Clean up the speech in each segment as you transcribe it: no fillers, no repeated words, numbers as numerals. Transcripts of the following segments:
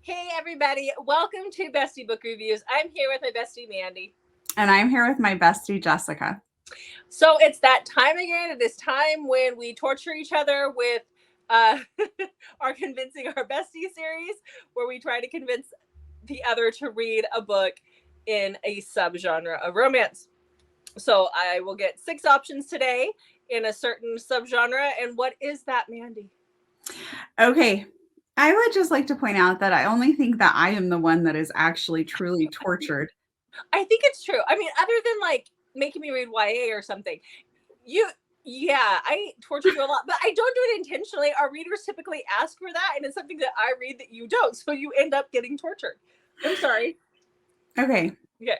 Hey everybody, welcome to Bestie Book Reviews. I'm here with my bestie Mandy. And I'm here with my bestie Jessica. So it's that time again. It is time when we torture each other with our Convincing Our Bestie series, where we try to convince the other to read a book in a subgenre of romance. So I will get 6 options today in a certain subgenre. And what is that, Mandy? Okay. I would just like to point out that I only think that I am the one that is actually truly tortured. I think it's true. I mean, other than like making me read YA or something, I torture you a lot, but I don't do it intentionally. Our readers typically ask for that, and it's something that I read that you don't, so you end up getting tortured. I'm sorry. Okay. Okay.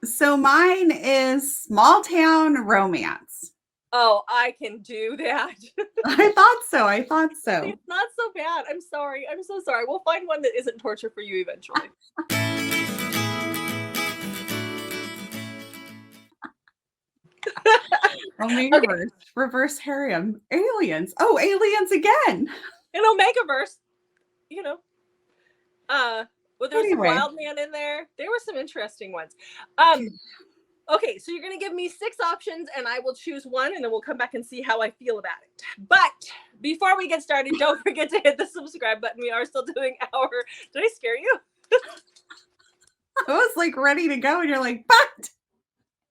So mine is small town romance. Oh, I can do that. I thought so. It's not so bad. I'm sorry. I'm so sorry. We'll find one that isn't torture for you eventually. Reverse harem. Aliens. Oh, aliens again. In Omegaverse, you know. Well, there's Anyway. some wild man in there. There were some interesting ones. Okay, so you're going to give me 6 options and I will choose one and then we'll come back and see how I feel about it. But before we get started, don't forget to hit the subscribe button. We are still doing our... Did I scare you? I was like ready to go and you're like, but...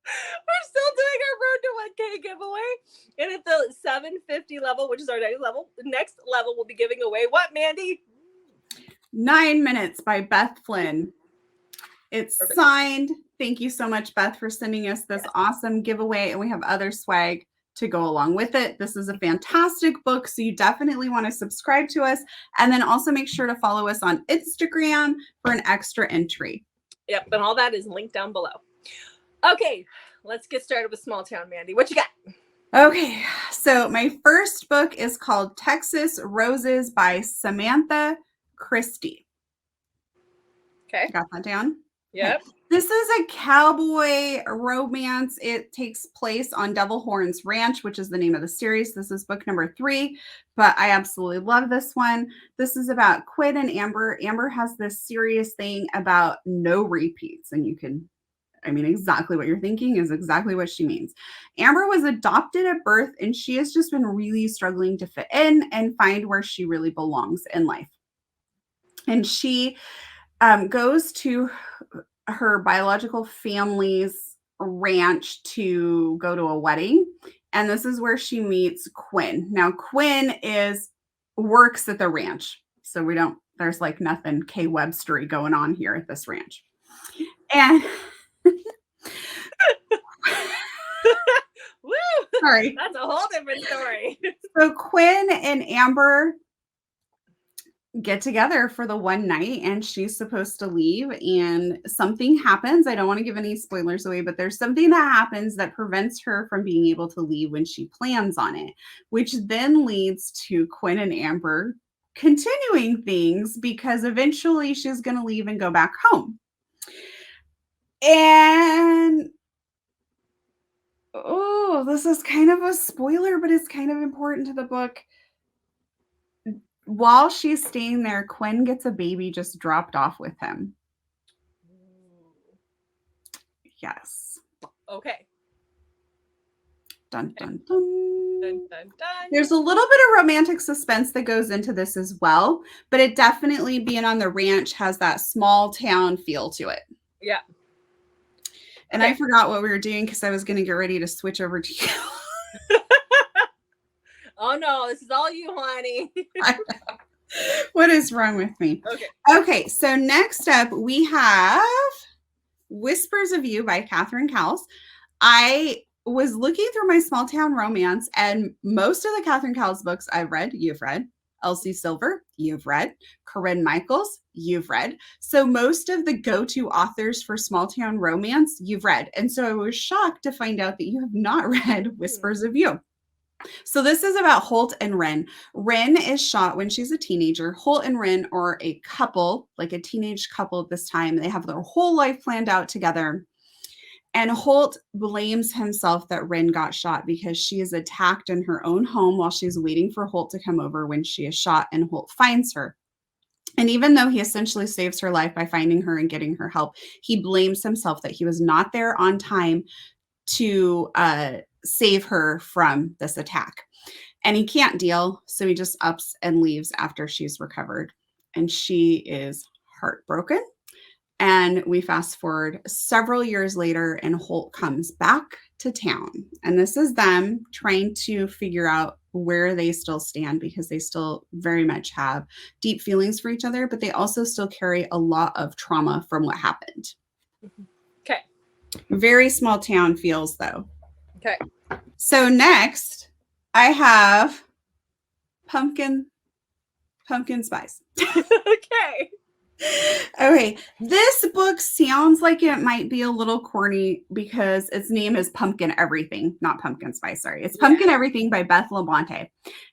We're still doing our Road to 1K giveaway. And at the 750 level, which is our next level, we'll be giving away what, Mandy? 9 Minutes by Beth Flynn. It's perfect. Signed. Thank you so much, Beth, for sending us this awesome giveaway. And we have other swag to go along with it. This is a fantastic book, so you definitely want to subscribe to us. And then also make sure to follow us on Instagram for an extra entry. Yep, and all that is linked down below. Okay, let's get started with Small Town, Mandy. What you got? Okay, so my first book is called Texas Roses by Samantha Christie. Okay. Got that down? Yep. Okay. This is a cowboy romance. It takes place on Devil Horns Ranch, which is the name of the series. This is book number 3, but I absolutely love this one. This is about Quinn and Amber. Amber has this serious thing about no repeats, and exactly what you're thinking is exactly what she means. Amber was adopted at birth, and she has just been really struggling to fit in and find where she really belongs in life. And she goes to her biological family's ranch to go to a wedding. And this is where she meets Quinn. Now, Quinn works at the ranch. So there's like nothing K Webstery going on here at this ranch. And woo! Sorry. That's a whole different story. So Quinn and Amber get together for the one night and she's supposed to leave and something happens. I don't want to give any spoilers away, but there's something that happens that prevents her from being able to leave when she plans on it, which then leads to Quinn and Amber continuing things because eventually she's going to leave and go back home. And this is kind of a spoiler, but it's kind of important to the book. While she's staying there, Quinn gets a baby just dropped off with him. Yes. Okay. Dun, dun, dun. Dun, dun, dun. There's a little bit of romantic suspense that goes into this as well, but it definitely, being on the ranch, has that small town feel to it. Yeah. And okay. I forgot what we were doing because I was going to get ready to switch over to you. Oh no, this is all you, honey. What is wrong with me? Okay, so next up we have Whispers of You by Kathern Cs. I was looking through my small town romance, and most of the Kathern Cs books I've read, you've read. Elsie Silver, you've read. Corinne Michaels, you've read. So most of the go-to authors for small town romance, you've read. And so I was shocked to find out that you have not read Whispers of You. So this is about Holt and Wren. Wren is shot when she's a teenager. Holt and Wren are a couple, like a teenage couple at this time. They have their whole life planned out together. And Holt blames himself that Wren got shot because she is attacked in her own home while she's waiting for Holt to come over when she is shot, and Holt finds her. And even though he essentially saves her life by finding her and getting her help, he blames himself that he was not there on time to save her from this attack. And he can't deal, so he just ups and leaves after she's recovered. And she is heartbroken. And we fast forward several years later, and Holt comes back to town. And this is them trying to figure out where they still stand, because they still very much have deep feelings for each other, but they also still carry a lot of trauma from what happened. Okay. Very small town feels, though. Okay. So next, I have pumpkin spice. Okay. Okay, this book sounds like it might be a little corny because its name is Pumpkin Everything, not Pumpkin Spice, sorry. It's Pumpkin Everything by Beth Labonte.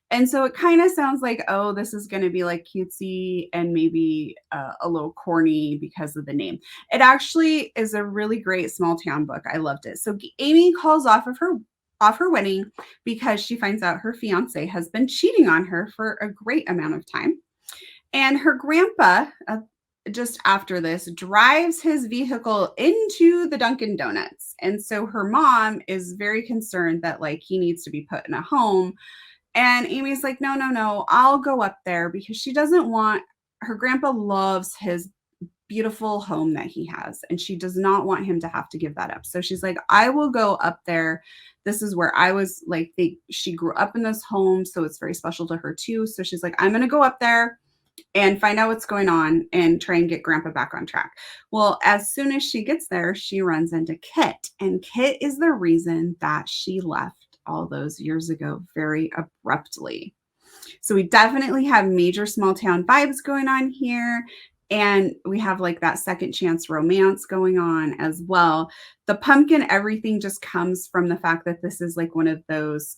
And so it kind of sounds like, oh, this is going to be like cutesy and maybe a little corny because of the name. It actually is a really great small town book. I loved it. So Amy calls off her wedding because she finds out her fiance has been cheating on her for a great amount of time. And her grandpa, just after this, drives his vehicle into the Dunkin' Donuts. And so her mom is very concerned that like he needs to be put in a home. And Amy's like, no, I'll go up there, because she doesn't want, her grandpa loves his beautiful home that he has, and she does not want him to have to give that up. So she's like, I will go up there. This is where I was, like, she grew up in this home, so it's very special to her too. So she's like, I'm going to go up there and find out what's going on and try and get grandpa back on track. Well, as soon as she gets there, she runs into Kit, and Kit is the reason that she left all those years ago very abruptly. So we definitely have major small town vibes going on here. And we have like that second chance romance going on as well. The pumpkin everything just comes from the fact that this is like one of those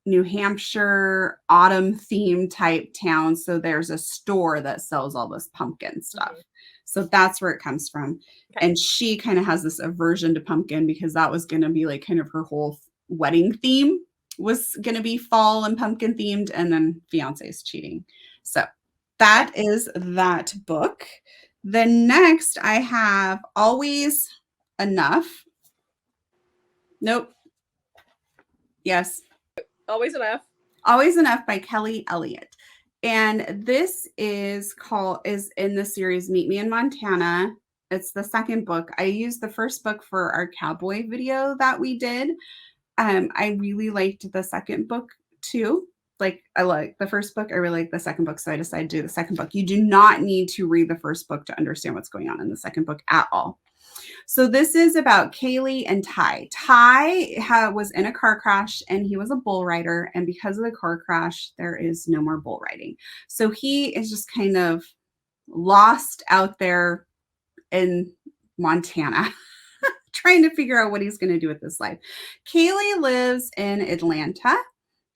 New Hampshire autumn theme type towns. So there's a store that sells all this pumpkin stuff. Mm-hmm. So that's where it comes from. Okay. And she kind of has this aversion to pumpkin because that was going to be like kind of her whole wedding theme was going to be fall and pumpkin themed, and then fiance's cheating. So that is that book. The next I have Always Enough. Nope. Yes. Always Enough. Always Enough by Kelly Elliott. And this is in the series Meet Me in Montana. It's the second book. I used the first book for our cowboy video that we did. I really liked the second book too. Like, I like the first book. I really like the second book. So I decided to do the second book. You do not need to read the first book to understand what's going on in the second book at all. So this is about Kaylee and Ty. Ty was in a car crash, and he was a bull rider. And because of the car crash, there is no more bull riding. So he is just kind of lost out there in Montana, trying to figure out what he's going to do with his life. Kaylee lives in Atlanta,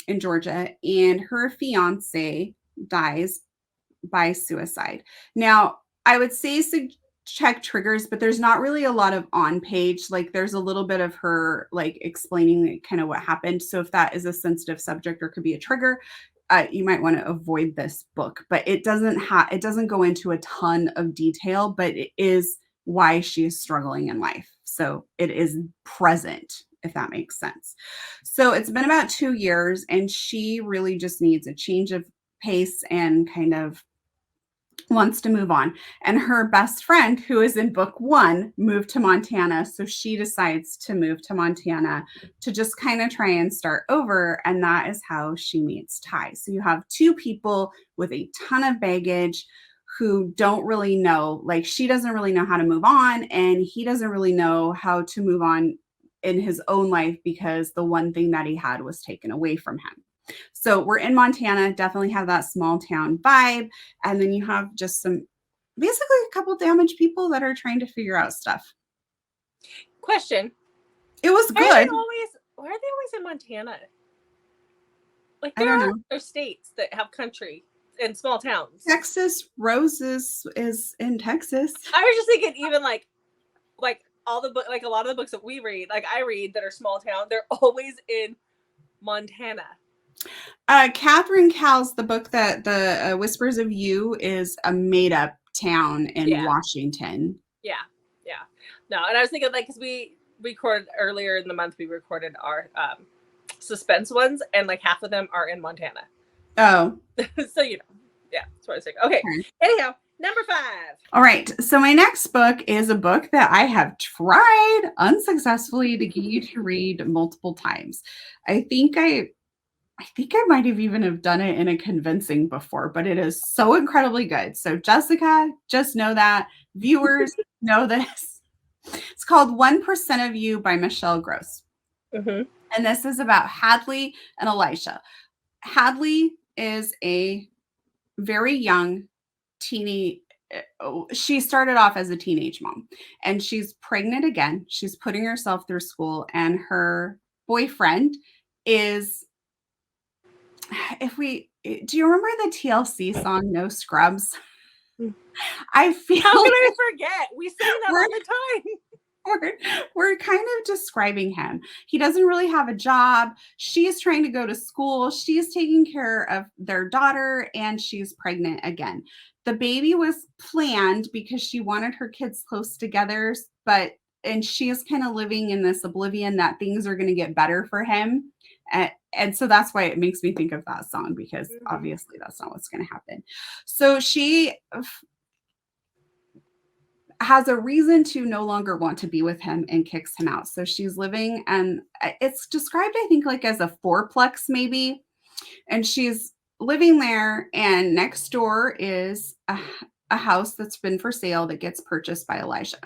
in Georgia, and her fiance dies by suicide. Now, I would say check triggers, but there's not really a lot of on page. Like, there's a little bit of her like explaining kind of what happened. So if that is a sensitive subject or could be a trigger, you might want to avoid this book. But it doesn't go into a ton of detail, but it is why she is struggling in life. So it is present, if that makes sense. So it's been about 2 years, and she really just needs a change of pace and kind of wants to move on. And her best friend, who is in book 1, moved to Montana. So she decides to move to Montana to just kind of try and start over. And that is how she meets Ty. So you have two people with a ton of baggage who don't really know, like, she doesn't really know how to move on, and he doesn't really know how to move on in his own life because the one thing that he had was taken away from him. So we're in Montana, definitely have that small town vibe. And then you have just basically a couple damaged people that are trying to figure out stuff. Question. It was good. Why are they always in Montana? Like, there are states that have country and small towns. Texas, Roses is in Texas. I was just thinking, even like all the like a lot of the books that we read, like I read, that are small town, they're always in Montana. Kathern Cs, the book that the Whispers of You is a made up town in Washington. Yeah. No, and I was thinking like because we recorded earlier in the month, we recorded our suspense ones, and like half of them are in Montana. Oh, So yeah, that's what I was thinking. Okay. Anyhow, number 5. All right. So my next book is a book that I have tried unsuccessfully to get you to read multiple times. I think I might have even have done it in a convincing before, but it is so incredibly good. So Jessica, just know that. Viewers, know this. It's called 1% of You by Michelle Gross. Mm-hmm. And this is about Hadley and Elisha. Hadley is a very young teeny. She started off as a teenage mom and she's pregnant again. She's putting herself through school and her boyfriend is, do you remember the TLC song No Scrubs? I feel How can I forget? We sing that all the time. We're kind of describing him. He doesn't really have a job. She's trying to go to school. She's taking care of their daughter and she's pregnant again. The baby was planned because she wanted her kids close together, and she is kind of living in this oblivion that things are going to get better for him. And so that's why it makes me think of that song, because obviously that's not what's going to happen. So she has a reason to no longer want to be with him and kicks him out. So she's living, and it's described, I think, like as a fourplex maybe. And she's living there, and next door is a house that's been for sale that gets purchased by Elijah.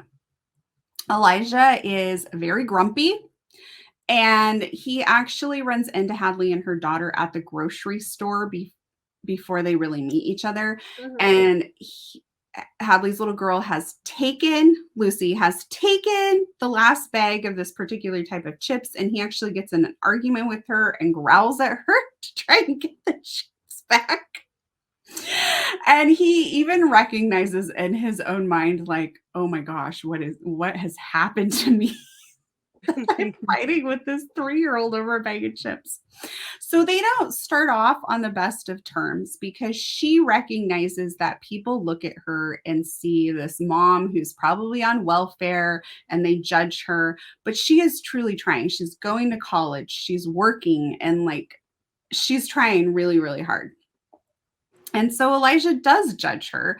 Elijah is very grumpy, and he actually runs into Hadley and her daughter at the grocery store before they really meet each other. And Hadley's little girl Lucy has taken the last bag of this particular type of chips, and he actually gets in an argument with her and growls at her to try and get the chips back. And he even recognizes in his own mind, like, oh my gosh, what has happened to me? I'm fighting with this 3-year-old over a bag of chips. So they don't start off on the best of terms because she recognizes that people look at her and see this mom who's probably on welfare and they judge her, but she is truly trying. She's going to college, she's working, and like she's trying really, really hard. And so Elijah does judge her,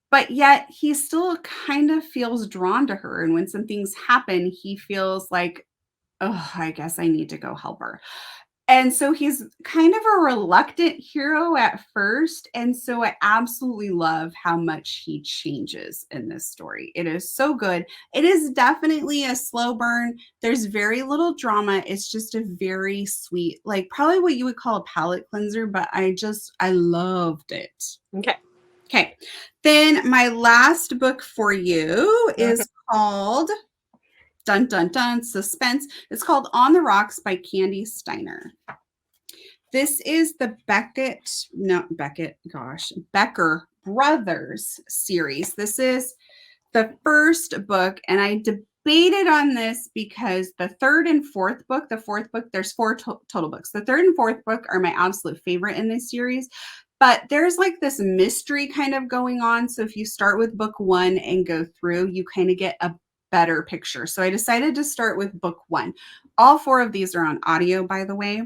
but yet he still kind of feels drawn to her. And when some things happen, he feels like, oh, I guess I need to go help her. And so he's kind of a reluctant hero at first. And so I absolutely love how much he changes in this story. It is so good. It is definitely a slow burn. There's very little drama. It's just a very sweet, like probably what you would call a palate cleanser, but I loved it. Okay. Then my last book for you is called dun dun dun suspense. It's called On the Rocks by Candy Steiner. This is the Becker Brothers series. This is the first book, and I debated on this because the third and fourth book, there's 4 total books. The third and fourth book are my absolute favorite in this series. But there's like this mystery kind of going on. So if you start with book 1 and go through, you kind of get a better picture. So I decided to start with book 1. All 4 of these are on audio, by the way.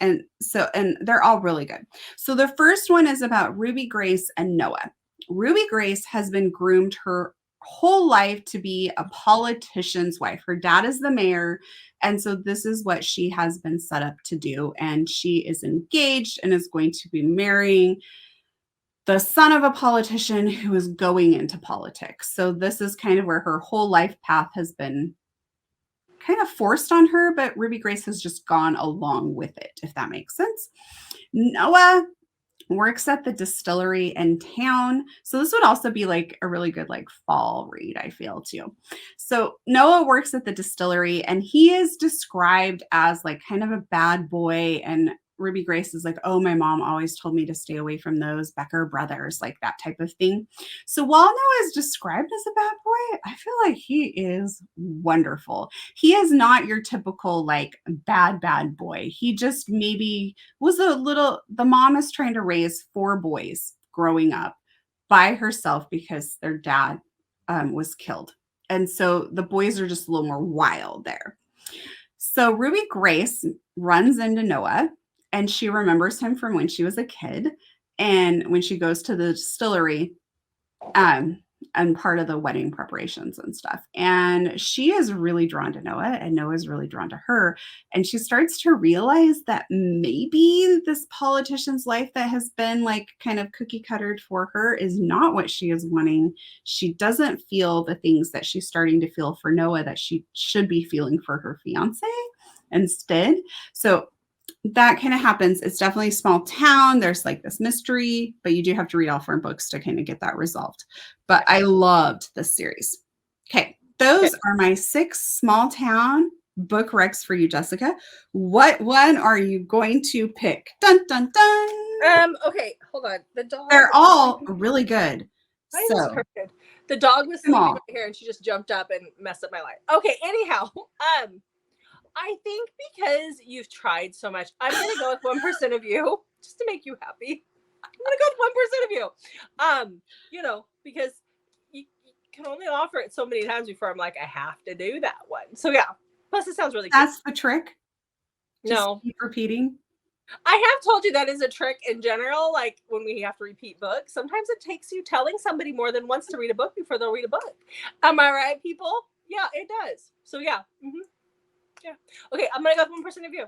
And they're all really good. So the first one is about Ruby Grace and Noah. Ruby Grace has been groomed her whole life to be a politician's wife. Her dad is the mayor. And so this is what she has been set up to do. And she is engaged and is going to be marrying the son of a politician who is going into politics. So this is kind of where her whole life path has been kind of forced on her, but Ruby Grace has just gone along with it, if that makes sense. Noah works at the distillery in town. So this would also be like a really good like fall read, I feel too. So Noah works at the distillery and he is described as like kind of a bad boy, and Ruby Grace is like, oh, my mom always told me to stay away from those Becker brothers, like that type of thing. So while Noah is described as a bad boy, I feel like he is wonderful. He is not your typical like bad boy. He just maybe was the mom is trying to raise 4 boys growing up by herself because their dad was killed. And so the boys are just a little more wild there. So Ruby Grace runs into Noah and she remembers him from when she was a kid. And when she goes to the distillery, and part of the wedding preparations and stuff. And she is really drawn to Noah, and Noah is really drawn to her. And she starts to realize that maybe this politician's life that has been like kind of cookie cuttered for her is not what she is wanting. She doesn't feel the things that she's starting to feel for Noah that she should be feeling for her fiance instead. So that kind of happens. It's definitely a small town. There's like this mystery, but you do have to read all 4 books to kind of get that resolved. But I loved this series. Okay, those are my 6 small town book recs for you, Jessica. What one are you going to pick? Dun dun dun. Okay, hold on. The dog. They're all really good. So the dog was sleeping right here, and she just jumped up and messed up my life. Okay, anyhow, I think because you've tried so much, I'm going to go with 1% of you just to make you happy. I'm going to go with 1% of you. You know, because you can only offer it so many times before I'm like, I have to do that one. So yeah. Plus, it sounds really cute. That's the trick. Just keep repeating. I have told you that is a trick in general. Like when we have to repeat books, sometimes it takes you telling somebody more than once to read a book before they'll read a book. Am I right, people? Yeah, it does. So yeah. Mm-hmm. Yeah. Okay, I'm going to go with 1% of you.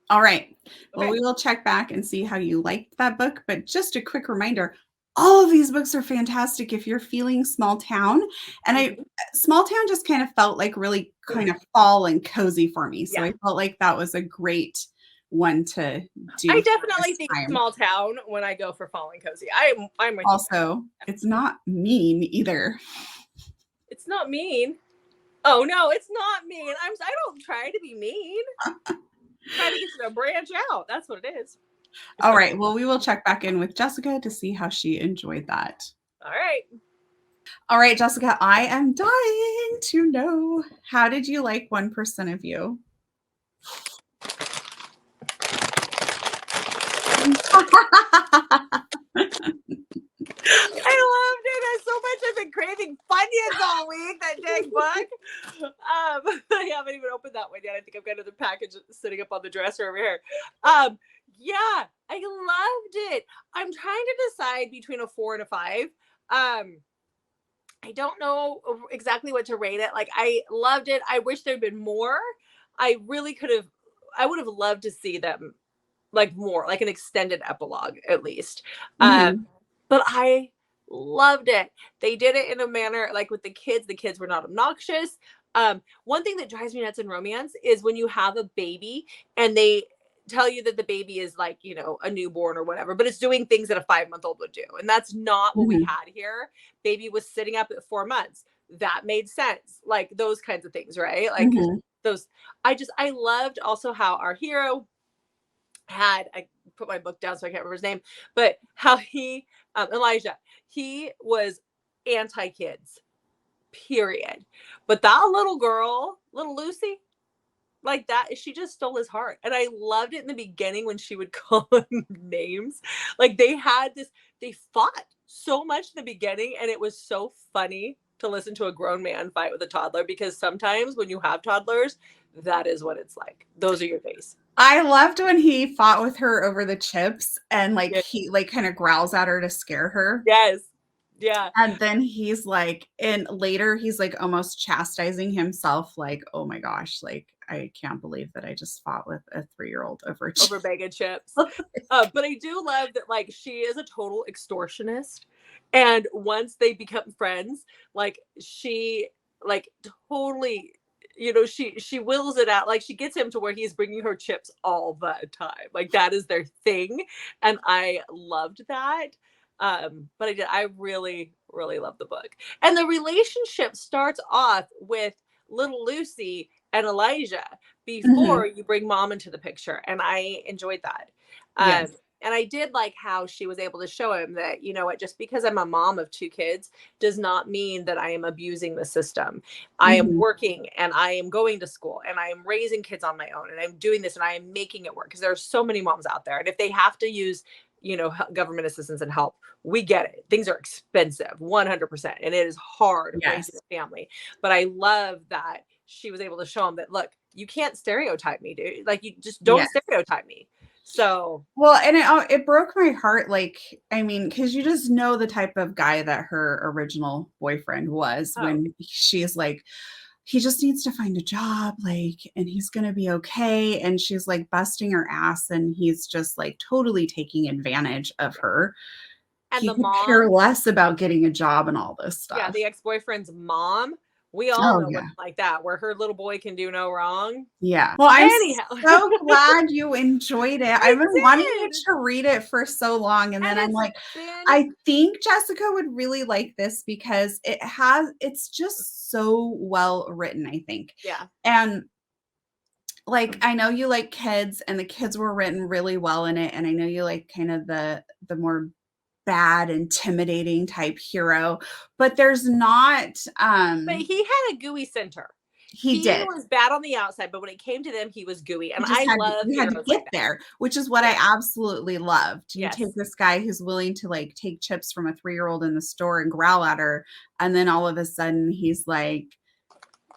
All right. Well, we will check back and see how you liked that book. But just a quick reminder, all of these books are fantastic if you're feeling small town. And small town just kind of felt like really kind of fall and cozy for me. So I felt like that was a great one to do. I definitely think small town when I go for fall and cozy. I'm with also, it's not mean either. It's not mean. Oh no, it's not mean. I don't try to be mean. Try to get you to branch out. That's what it is. All right. Well, we will check back in with Jessica to see how she enjoyed that. All right. All right, Jessica, I am dying to know, how did you like 1% of you? I loved it so much. I've been craving Funyuns all week. That dang book. I haven't even opened that one yet. I think I've got another package sitting up on the dresser over here. Yeah, I loved it. I'm trying to decide between a 4 and a 5. I don't know exactly what to rate it. Like, I loved it. I wish there'd been more. I would have loved to see them like more, like an extended epilogue at least. Mm-hmm. But I loved it. They did it in a manner like with the kids were not obnoxious. One thing that drives me nuts in romance is when you have a baby and they tell you that the baby is like, you know, a newborn or whatever, but it's doing things that a 5-month-old would do. And that's not what we had here. Baby was sitting up at 4 months. That made sense. Like those kinds of things, right? Like those, I loved also how our hero I put my book down so I can't remember his name, but how Elijah, he was anti-kids, period. But that little girl, little Lucy, like that, she just stole his heart. And I loved it in the beginning when she would call him names. Like they fought so much in the beginning, and it was so funny to listen to a grown man fight with a toddler, because sometimes when you have toddlers, that is what it's like. Those are your days. I loved when he fought with her over the chips and like he like kind of growls at her to scare her. Yes. Yeah. And then he's like, and later he's like almost chastising himself, like, oh my gosh, like I can't believe that I just fought with a 3-year-old over bag of chips. But I do love that, like, she is a total extortionist. And once they become friends, like she like totally, you know, she wills it out. Like she gets him to where he's bringing her chips all the time. Like that is their thing. And I loved that. But I really, really love the book. And the relationship starts off with little Lucy and Elijah before you bring mom into the picture. And I enjoyed that. Yes. And I did like how she was able to show him that, you know what, just because I'm a mom of 2 kids does not mean that I am abusing the system. I am Mhm. working and I am going to school and I am raising kids on my own and I'm doing this and I am making it work because there are so many moms out there. And if they have to use, you know, government assistance and help, we get it. Things are expensive, 100%. And it is hard raising Yes. a family. But I love that she was able to show him that, look, you can't stereotype me, dude. Like, you just don't Yes. stereotype me. So, Well, and it broke my heart, like, I mean, because you just know the type of guy that her original boyfriend was oh, when she's like, he just needs to find a job, like, and he's gonna be okay. And she's like busting her ass, and he's just like totally taking advantage of her. and He the could care mom, less about getting a job and all this yeah, stuff. the ex-boyfriend's mom, we all Oh know women yeah. like that, where her little boy can do no wrong. Yeah. Well, I'm Anyhow, so glad you enjoyed it. I I've been wanting you did. to read it for so long. And then And I'm it's like, been, I think Jessica would really like this because it's just so well written, I think. yeah, And like, I know you like kids, and the kids were written really well in it. And I know you like kind of the more bad, intimidating type hero, but there's not, but he had a gooey center. he He did. was bad on the outside, but when it came to them, he was gooey. And You just I had love you had to heroes like get that. there, which is what I Yeah. absolutely loved. You take Yes. this guy who's willing to like take chips from a 3-year-old in the store and growl at her, and then all of a sudden he's like,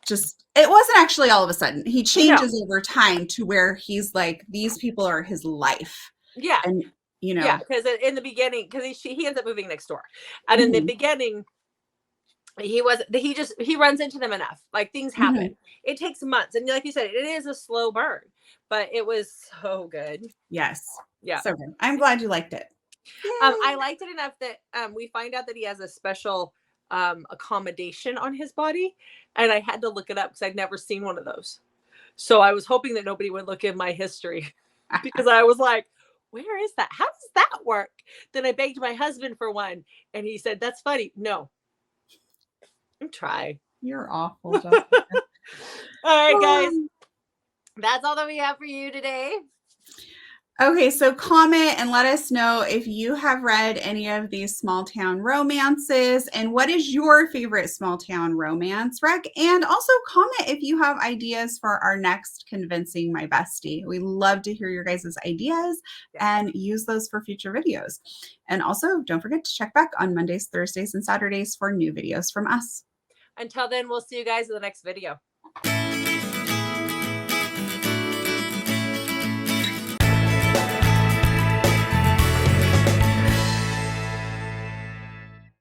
just it wasn't actually all of a sudden. He No. changes over time to where he's like, these people are his life. Yeah. And you Yeah. know, Because in the beginning, because he ends up moving next door. And in the mhm, beginning, he runs into them enough. Like, things mhm. happen. It takes months. And like you said, it is a slow burn, but it was so good. Yes. Yeah. So good. I'm glad you liked it. I Yay. liked it enough that we find out that he has a special accommodation on his body, and I had to look it up because I'd never seen one of those. So I was hoping that nobody would look in my history because I was like, "Where is that? How does that work?" Then I begged my husband for one, and he said, "That's funny." No, try. You're awful, Jessica. All right, guys, that's all that we have for you today. Okay, so comment and let us know if you have read any of these small town romances and what is your favorite small town romance rec. And also comment if you have ideas for our next Convincing My Bestie. We love to hear your guys' ideas and use those for future videos. And also don't forget to check back on Mondays, Thursdays, and Saturdays for new videos from us. Until then, we'll see you guys in the next video.